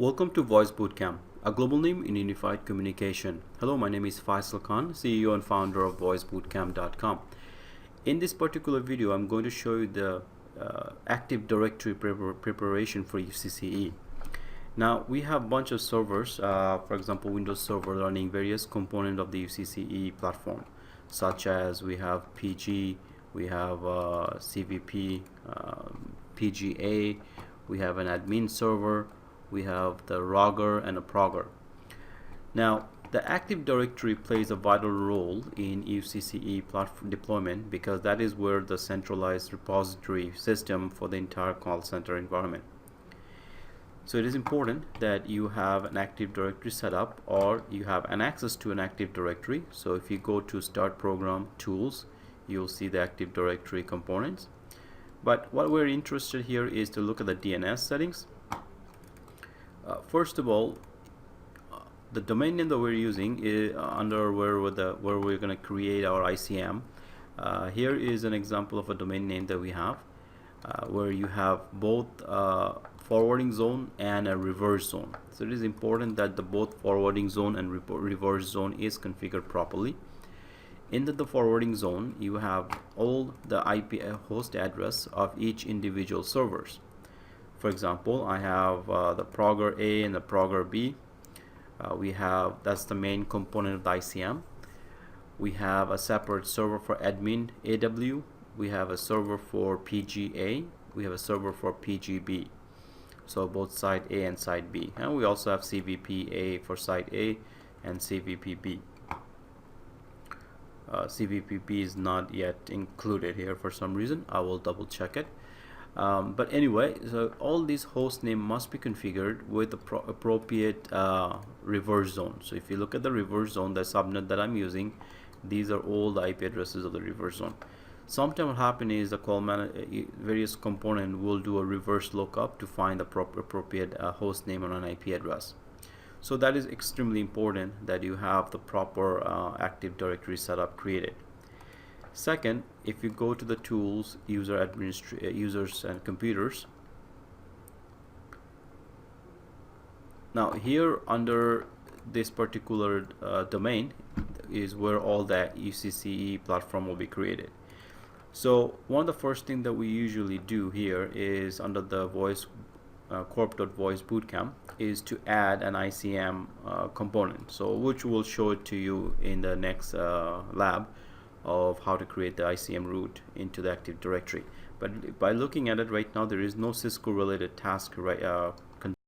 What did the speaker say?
Welcome to Voice Bootcamp, a global name in unified communication. Hello, my name is Faisal Khan, CEO and founder of voicebootcamp.com. In this particular video, I'm going to show you the Active Directory preparation for UCCE. Now, we have a bunch of servers, for example, Windows Server running various components of the UCCE platform, such as we have PG, we have CVP, PGA, we have an admin server, we have the Rogger and a Progger. Now, the Active Directory plays a vital role in UCCE platform deployment because that is where the centralized repository system for the entire call center environment. So it is important that you have an Active Directory set up or you have an access to an Active Directory. So if you go to Start Program Tools, you'll see the Active Directory components. But what we're interested here is to look at the DNS settings. First of all, the domain name that we're using is under where we're going to create our ICM. Here is an example of a domain name that we have, where you have both forwarding zone and a reverse zone. So it is important that the both forwarding zone and reverse zone is configured properly. In the forwarding zone, you have all the IP host address of each individual servers. For example, I have the Progger A and the Progger B. That's the main component of the ICM. We have a separate server for admin AW. We have a server for PGA. We have a server for PGB. So both side A and side B. And we also have CVPA for side A and CVPB. CVPB is not yet included here for some reason. I will double check it. But anyway, so all these host name must be configured with the appropriate reverse zone. So if you look at the reverse zone, the subnet that I'm using, these are all the IP addresses of the reverse zone. Sometimes what happens is the various component will do a reverse lookup to find the appropriate host name on an IP address. So that is extremely important that you have the proper Active Directory setup created. Second, if you go to the tools, users and computers. Now here under this particular domain is where all the UCCE platform will be created. So one of the first things that we usually do here is under the corp.voicebootcamp is to add an ICM component. So which will show it to you in the next lab of how to create the ICM root into the Active Directory. But by looking at it right now, there is no Cisco related task